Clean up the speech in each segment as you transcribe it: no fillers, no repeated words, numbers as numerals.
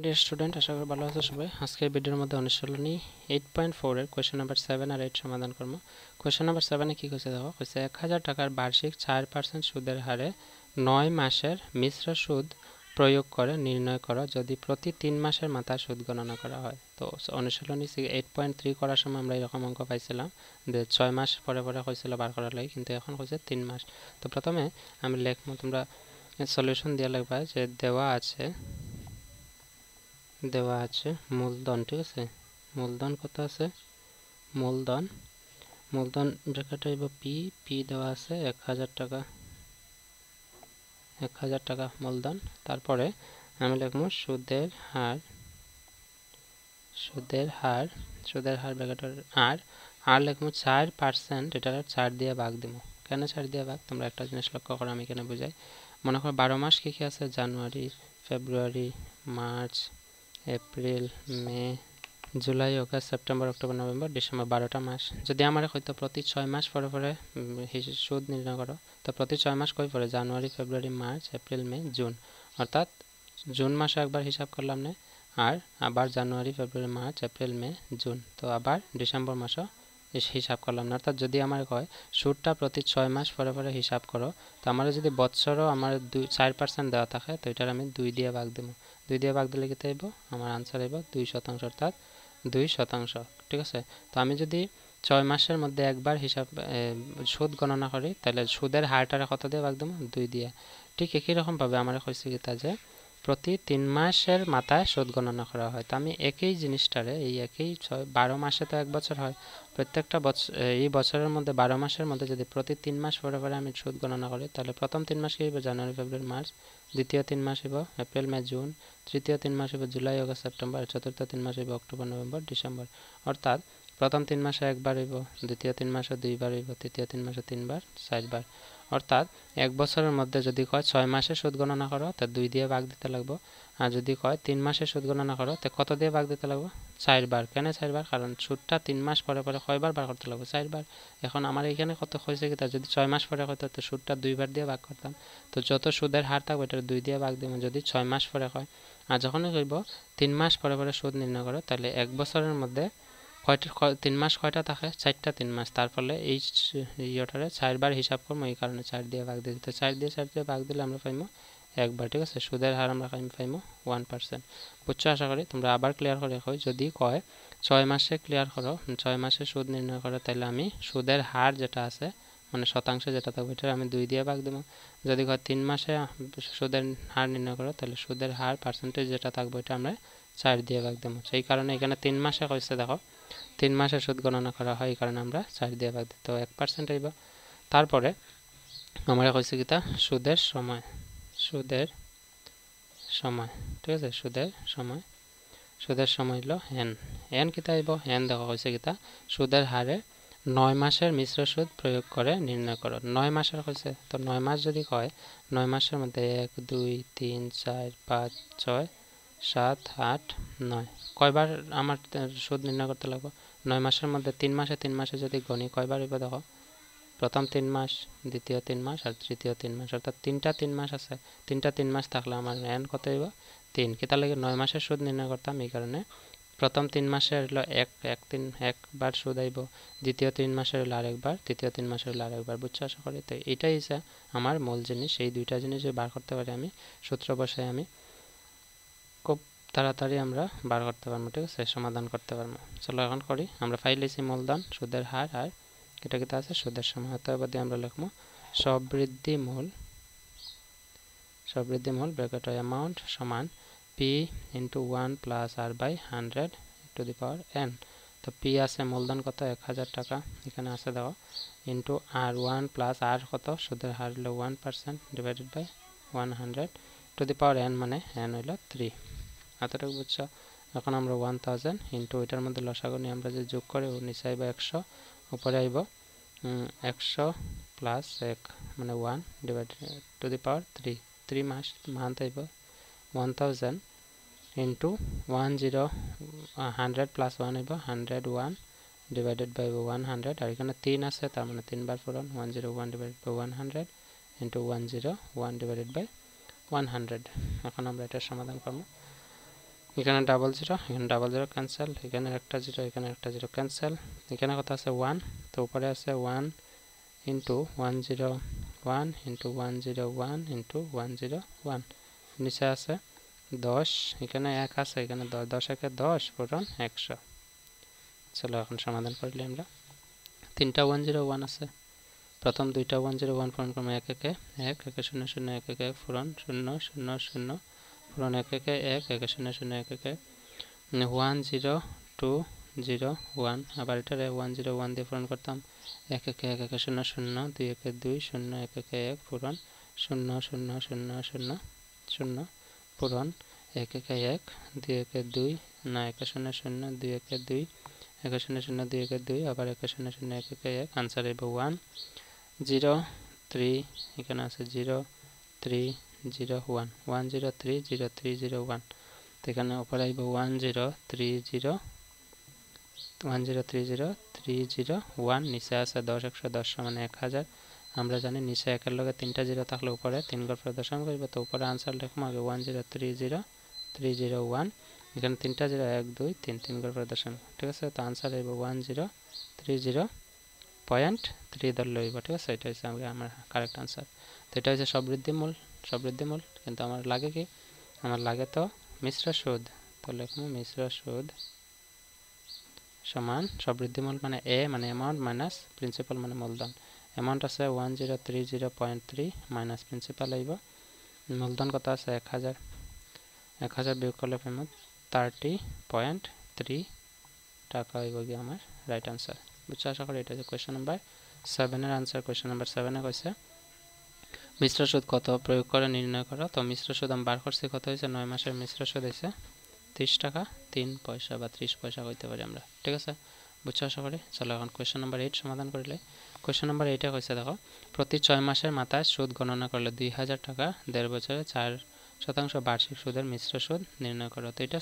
Dear student, আশা করি ভালো আছো সবাই। আজকের ভিডিওর মধ্যে অনুশীলনী 8.4 এর কোয়েশ্চেন নাম্বার 7 আর 8 সমাধান করব। কোয়েশ্চেন নাম্বার 7 এ কি কইছে দেখো, কইছে 1000 টাকার বার্ষিক 4% সুদের হারে 9 মাসের মিশ্র সুদ প্রয়োগ করে নির্ণয় করো যদি প্রতি 3 মাসের মাথায় সুদ গণনা করা হয়। তো অনুশীলনী 8.3 করার সময় আমরা এরকম অঙ্ক পাইছিলাম যে 6 মাস পরে পরে কইছিল বার করার লাগি, কিন্তু এখন কইছে 3 মাস। তো প্রথমে আমি লিখব, তোমরা সলিউশন দিয়ে লিখবা যে দেওয়া আছে মূলধন, ঠিক আছে। মূলধন কত আছে? মূলধন ব্র্যাকেটে হইব পি দেওয়া আছে 1000 টাকা, 1000 টাকা মূলধন। তারপরে আমি লিখবো সুদের হার ব্র্যাকেটের আর লিখবো 4%, এটা 4 দিয়ে ভাগ দিব। কেন 4 দিয়ে ভাগ? তোমরা একটা জিনিস লক্ষ্য করো, আমি এখানে বুঝাই। মনে করো 12 মাস কি কি আছে? January, February, March, April, May, July, August, September, October, November, December, 12টা মাস। যদি আমার হয়তো প্রতি 6 মাস পরে পরে সুদ নির্ণয় করো, তো প্রতি 6 মাস কই পরে? জানুয়ারি, ফেব্রুয়ারি, মার্চ, এপ্রিল, মে, জুন। অর্থাৎ জুন মাসে একবার হিসাব করলাম না, আর আবার জানুয়ারি, ফেব্রুয়ারি, মার্চ, এপ্রিল, মে, জুন। তো আবার ডিসেম্বর মাসও হিসাব করলাম না। অর্থাৎ যদি আমার কয় সুদটা প্রতি 6 মাস পরে পরে হিসাব করো, তো আমার যদি বৎসরও আমার 4% দেওয়া থাকে, তো এটার আমি 2 দিয়ে ভাগ দেবো। 2 দিয়ে ভাগ দিলে কত হইব? আমার আনসার হইব 2%, অর্থাৎ 2%, ঠিক আছে। তো আমি যদি 6 মাসের মধ্যে একবার হিসাব সুদ গণনা করি, তাহলে সুদের হারটারে কত দিয়ে ভাগ দেবো? 2 দিয়ে। ঠিক একই রকমভাবে আমার কইছে কি তা যে প্রতি 3 মাসের মাথায় সুদ গণনা করা হয়। তো আমি একই জিনিসটারে এই একই 12 মাসে তো 1 বছর হয়, প্রত্যেকটা এই বছরের মধ্যে 12 মাসের মধ্যে যদি প্রতি 3 মাস পরে পরে আমি সুদ গণনা করি, তাহলে প্রথম 3 মাস কি হইব? জানুয়ারি, ফেব্রুয়ারি, মার্চ। দ্বিতীয় 3 মাস হইব এপ্রিল, মে, জুন। তৃতীয় 3 মাস হইব জুলাই, অগস্ট, সেপ্টেম্বর। চতুর্থ 3 মাস হইব অক্টোবর, নভেম্বর, ডিসেম্বর। অর্থাৎ প্রথম 3 মাসে একবার হইব, দ্বিতীয় 3 মাসে 2 বার হইব, তৃতীয় 3 মাসে 3 বার, 4 বার। অর্থাৎ 1 বছরের মধ্যে যদি কয় 6 মাসে সুদ গণনা করো, তা 2 দিয়ে ভাগ দিতে লাগবো। আর যদি কয় 3 মাসে সুদ গণনা করো, তো কত দিয়ে ভাগ দিতে লাগবো? 4 বার। কেন 4 বার? কারণ সুদটা 3 মাস পরে পরে কয়বার বার করতে লাগবে? 4 বার। এখন আমার এখানে কত হয়েছে কি, যদি 6 মাস পরে হয়তো তো সুদটা 2 বার দিয়ে ভাগ করতাম। তো যত সুদের হার থাকবে এটা 2 দিয়ে ভাগ দিব যদি 6 মাস পরে হয়। আর যখনই কইব 3 মাস পরে পরে সুদ নির্ণয় করো, তাহলে 1 বছরের মধ্যে 3 মাস কয়টা থাকে? 4টা 3 মাস। তার ফলে এই ইয়েটারে 4 বার হিসাব করবো, এই কারণে 4 দিয়ে ভাগ দিয়ে দিতে। 4 দিয়ে ভাগ দিলে আমরা পাইবো একবার, ঠিক আছে। সুদের হার আমরা পাইবো 1%। বুঝছো? আশা করি তোমরা আবার ক্লিয়ার করে রাখো। যদি কয় 6 মাসে ক্লিয়ার করো, 6 মাসে সুদ নির্ণয় করো, তাহলে আমি সুদের হার যেটা আছে, মানে শতাংশ যেটা থাকবে, এটা আমি 2 দিয়ে ভাগ দেবো। যদি কয় 3 মাসে সুদের হার নির্ণয় করো, তাহলে সুদের হার পার্সেন্টেজ যেটা থাকবে এটা আমরা 4 দিয়ে ভাগ দেবো। সেই কারণে এখানে 3 মাসে কইছে, দেখো 3 মাসে সুদ গণনা করা হয়, এই কারণে আমরা 4 দিয়ে ভাগ দিই। তো 1% হইব। তারপরে আমরা কইছি কি তা সুদের সময়, ঠিক আছে। সুদের সময় হলো এন কিতা হইব? এন দেখো কইছে কিতা সুদের হারে 9 মাসের মিশ্র সুদ প্রয়োগ করে নির্ণয় করো। 9 মাসের কইছে, তো 9 মাস যদি কয় 9 মাসের মধ্যে 1 2 3 4 5 6 7 8 9 কয়বার আমার সুদ নির্ণয় করতে লাগবে? 9 মাসের মধ্যে 3 মাসে যদি গণি কয়বার হইব? দেখো প্রথম 3 মাস, দ্বিতীয় 3 মাস আর তৃতীয় 3 মাস, অর্থাৎ 3টা 3 মাস আছে। 3টা 3 মাস থাকলে আমার এন কত হইব? 3। কিতা লাগে 9 মাসের সুদ নির্ণয় করতাম, এই কারণে প্রথম 3 মাসে হলো একবার সুদ আইব, দ্বিতীয় 3 মাসের হলো আরেকবার, তৃতীয় 3 মাসের হলো আরেকবার। বুঝছো? আশা করি। তো এটাই হচ্ছে আমার মূল জিনিস। এই দুইটা জিনিস যদি বার করতে পারি, আমি সূত্র বসাই আমি খুব তাড়াতাড়ি আমরা বার করতে পারবো, ঠিক আছে, সমাধান করতে পারবো। চলো এখন করি। আমরা ফাইলেছি মূলধন, সুদের হার আর এটা কিতা আছে? সুদের সময়। অতএব আমরা লিখবো সবৃদ্ধি মূল ব্র্যাকেট অ্যামাউন্ট সমান P into 1 plus R by 100 to the power N. তো পি আছে মূলধন কত? 1000 টাকা, এখানে আছে দেখো, ইন্টু আর 1 প্লাস আর কত? সুদের হার হলো 1% divided by 100 to the power N, মানে এন হইল 3। এতটুকু বুঝছো? এখন আমরা 1000 ইন্টু এটার মধ্যে লসাগু নিয়ে আমরা যে যোগ করে নিচে আইব 100, উপরে আইব 100 প্লাস 1 মানে 1 ডিভাইডেড টু দি পাওয়ার 3 মাস মান্থ আইব 1000 ইন্টু 100 প্লাস 1 আইব 101 ডিভাইডেড বাই 100, আর এখানে 3 আছে, তার মানে 3 বার পূরণ 101 divided by 100 into 101 divided by 100। এখন আমরা এটার সমাধান করব। এখানে ডাবল জিরো, এখানে ডাবল জিরো ক্যান্সেল, এখানে একটা জিরো, এখানে একটা জিরো ক্যান্সেল, এখানে কত আছে 1, তো উপরে আছে 1 ইন্টু 101 ইন্টু 101 ইন্টু 101, নিচে আছে 10, এখানে 1 আছে, এখানে 10, 10 একে 10 পূরণ 100। চলো এখন সমাধান করলে আমরা তিনটা 101 আছে, প্রথম দুইটা 101 পূরণ করবো 1 একে 1, 1 0 0 1 1 পূরণ 0 0 0 পূরণ 1 1 1, 1 0 0 1 1 1 0 2 0 1, আবার এটারে 101 দিয়ে পূরণ করতাম 1 1 1 1 0 0 2 1 2 0 1 1 1 পূরণ 0 0 0 0 0 পূরণ 1 1 1 2 1 2 না 1 0 0 2 1 2 1 0 0 2 1 2, আবার 1 0 0 1 1 1, আনসার হইব 1 0 3, এখানে আছে 0 3 0 1, 1 0 3 0 3 0 1, তো এখানে উপরে আইব 1 0 3 0 1 0 3 0 3 0 1, নিচে আছে 10 100 10 সমান 1000। আমরা জানি নিচে একের লগে তিনটা জিরো থাকলে উপরে তিন ঘর পরে দশমিক হইব, তো উপরে আনসার লিখবো আগে 1 0 3 0 3 0 1, এখানে তিনটা জিরো 1 2 3 তিন ঘর পরে দশমিক, ঠিক আছে। তো আনসার হইব 1 0 3 0.3 ধরলে হইব, ঠিক আছে। এটা হচ্ছে আমার কারেক্ট আনসার। তো এটা হচ্ছে সবৃদ্ধিমূল, কিন্তু আমার লাগে কি, আমার লাগে তো মিশ্র সুদ, তো লিখবো মিশ্র সুদ সমান সবৃদ্ধিমূল মানে এ মানে অ্যামাউন্ট মাইনাস প্রিন্সিপাল মানে মূলধন। অ্যামাউন্ট আছে 1030.3 মাইনাস প্রিন্সিপাল আইব, মূলধন কত আছে 1000, 1000 বিয়োগ করলে পেমেন্ট 30.3 টাকা হইব গিয়ে আমার রাইট আনসার। বুঝছো? আশা করি এটা হচ্ছে কোয়েশ্চেন নাম্বার 7 এর আনসার। কোয়েশ্চেন নাম্বার 7 এ কইছে মিশ্র সুদ কত প্রয়োগ করে নির্ণয় করো। তো মিশ্র সুদ আমি বার করছি, কত হয়েছে 9 মাসের মিশ্র সুদ হয়েছে 30 টাকা 3 পয়সা বা 30 পয়সা কইতে পারি আমরা, ঠিক আছে। বুঝছো? আশা করি। চলো এখন কোয়েশ্চেন নাম্বার 8 সমাধান করলে। কোয়েশ্চেন নাম্বার 8 কইছে দেখো প্রতি 6 মাসের মাথায় সুদ গণনা করলে 2000 টাকা 1.5 বছরে 4% বার্ষিক সুদের মিশ্র সুদ নির্ণয় করো। তো এটা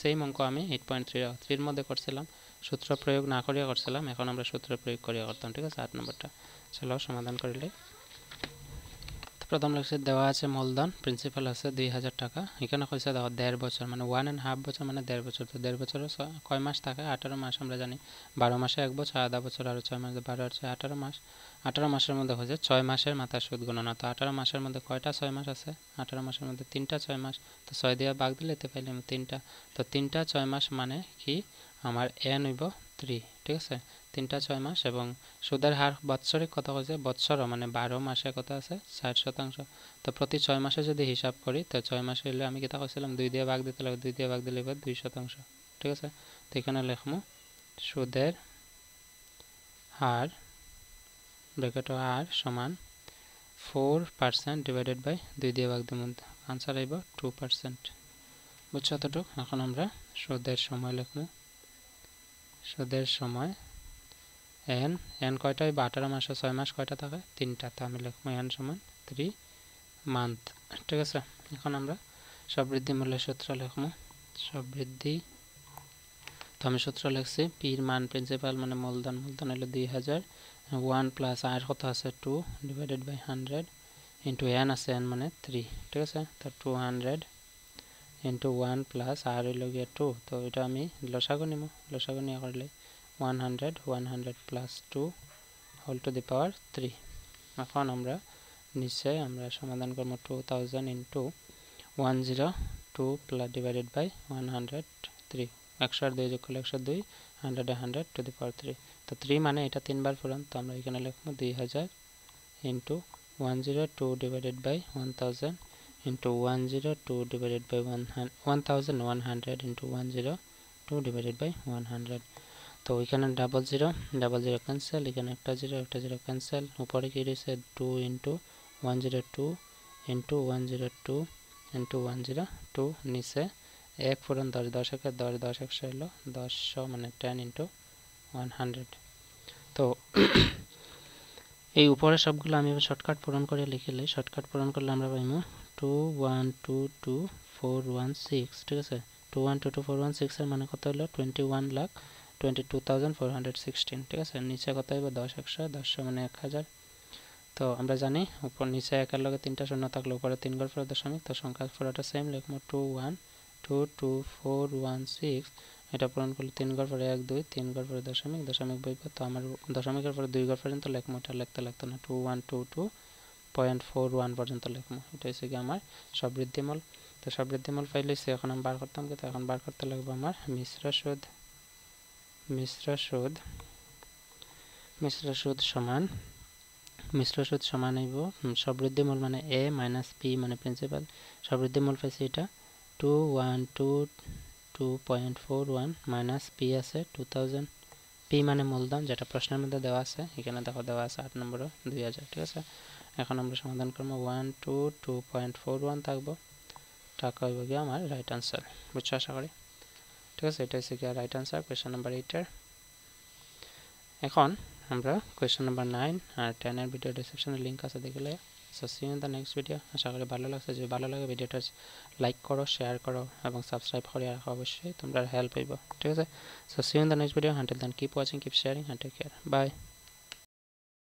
সেম অঙ্ক আমি 8.3 এর মধ্যে করছিলাম, সূত্র প্রয়োগ না করিয়া করছিলাম, এখন আমরা সূত্র প্রয়োগ করিয়া করতাম, ঠিক আছে। 8 নম্বরটা চলো সমাধান করলে। প্রথম লেখছে দেওয়া আছে মূলধন প্রিন্সিপাল আছে 2000 টাকা, এখানে কইছে দেখো 1.5 বছর মানে 1.5 বছর মানে 1.5 বছর, তো 1.5 বছরে কয় মাস থাকে 18 মাস, আমরা জানি 12 মাসে 1 বছর, আধা বছর আর 6 মাস 12 আর 18 মাস। 18 মাসের মধ্যে হচ্ছে 6 মাসের মাথায় সুদ গণনা। তো 18 মাসের মধ্যে কয়টা 6 মাস আছে, 18 মাসের মধ্যে 3টা 6 মাস, তো 6 দিয়ে ভাগ দিলে তো পাইলাম 3টা, তো 3টা 6 মাস মানে কি আমার n হইব 3, ঠিক আছে। 3টা 6 মাস এবং সুদের হার বাৎসরিক কত হয়েছে, বৎসর মানে 12 মাসে কত আছে 60%। তো প্রতি 6 মাসে যদি হিসাব করি, তো 6 মাসে হলে আমি কিতা কইছিলাম 2 দিয়ে ভাগ দিতে লাগবে, 2 দিয়ে ভাগ দিলে 2%, ঠিক আছে। তো এখানে লিখমু সুদের হার ব্র্যাকেট হার সমান 4% ডিভাইডেড বাই 2 দিয়ে ভাগ দিব, আনসার আইব 2%। বুঝছো এতটুকু? এখন আমরা সুদের সময় লিখমু, সুদের সময় n কয়টা হইব 18 মাসে 6 মাস কয়টা থাকে 3টা, তো আমি লিখবো n সমান 3 মান্থ, ঠিক আছে। এখন আমরা সবৃদ্ধি মূল্যের সূত্র লিখবো, সবৃদ্ধি, তো আমি সূত্র লিখছি পির মান প্রিন্সিপাল মানে মূলধন হলো 2000, 1 প্লাস আর কত আছে 2 ডিভাইডেড বাই 100 ইন্টু n আছে n মানে 3, ঠিক আছে। তো 200 ইন্টু 1 প্লাস আর হইল গিয়ে 2, তো এটা আমি লসাগু নিব, লসাগু নিয়ে করলে 100 plus 2 whole to the power 3। এখন আমরা নিচে আমরা সমাধান করব 2000 ইন্টু 102 প্লাস ডিভাইডেড বাই 103, 100 আর 2 যোগ করলে 102, 100 100 টু দি পাওয়ার 3, তো 3 মানে এটা 3 বার পূরণ, তো আমরা এখানে লিখব 2000 into 102 divided by 1000 into 102 divided by 1100 into 102 divided by 100। তো এখানে ডাবল জিরো ক্যান্সেল, এখানে একটা জিরো ক্যান্সেল, উপরে কি রয়েছে 2 ইন্টু 102 ইন্টু 102 ইন্টু 102, নিচে 1 পূরণ 10, 10 একে 10, 10 100 হলো 10 মানে 10 ইন্টু 100। তো এই উপরে সবগুলো আমি শর্টকাট পূরণ করে লিখলে, শর্টকাট পূরণ করলে আমরা পাইমু 2122416, ঠিক আছে। 2122416 এর মানে কত হলো 21,22,416, ঠিক আছে। নিচে কত হইব 10 100, 10 মানে 1000। তো আমরা জানি উপর নিচে একের লগে 3টা শূন্য থাকলে উপরে 3 ঘর পরে দশমিক, তো সংখ্যা পুরোটা সেম লিখবো 21 22416 এটা পূরণ করলে 3 ঘর পরে 1 2 3 ঘর পরে দশমিক দশমিক বইব তো আমার দশমিকের পরে 2 ঘর পর্যন্ত লিখবো এটা লিখতে লাগতো না 2122.41 পর্যন্ত লিখবো এটা হচ্ছে কি আমার সবৃদ্ধিমূল তো সবৃদ্ধিমূল পাইলে এখন আমি বার করতাম কিন্তু এখন বার করতে লাগবে আমার মিশ্র সুদ সমান হইব সবৃদ্ধিমূল মানে a মাইনাস p মানে প্রিন্সিপাল সবৃদ্ধিমূল পাইছি এটা 2122.41 মাইনাস p আছে 2000 p মানে মূলধন যেটা প্রশ্নের মধ্যে দেওয়া আছে এখানে দেখো দেওয়া আছে 8 নম্বরে 2000 ঠিক আছে এখন আমরা সমাধান করব 122.41 থাকবো টাকা হইব কি আমার রাইট আনসার বুঝছো আশা করি ঠিক আছে এটা হচ্ছে কি রাইট আনসার কোয়েশ্চন নাম্বার 8 এর এখন আমরা কোয়েশ্চন নাম্বার 9 আর 10 এর ভিডিও ডেসক্রিপশনে লিংক আছে দেখলে so see you in the next video আশা করি ভালো লাগছে যদি ভালো লাগে ভিডিওটা লাইক করো শেয়ার করো এবং সাবস্ক্রাইব করে রাখো অবশ্যই তোমরা হেল্প হইব ঠিক আছে so see you in the next video until then keep watching keep sharing and take care by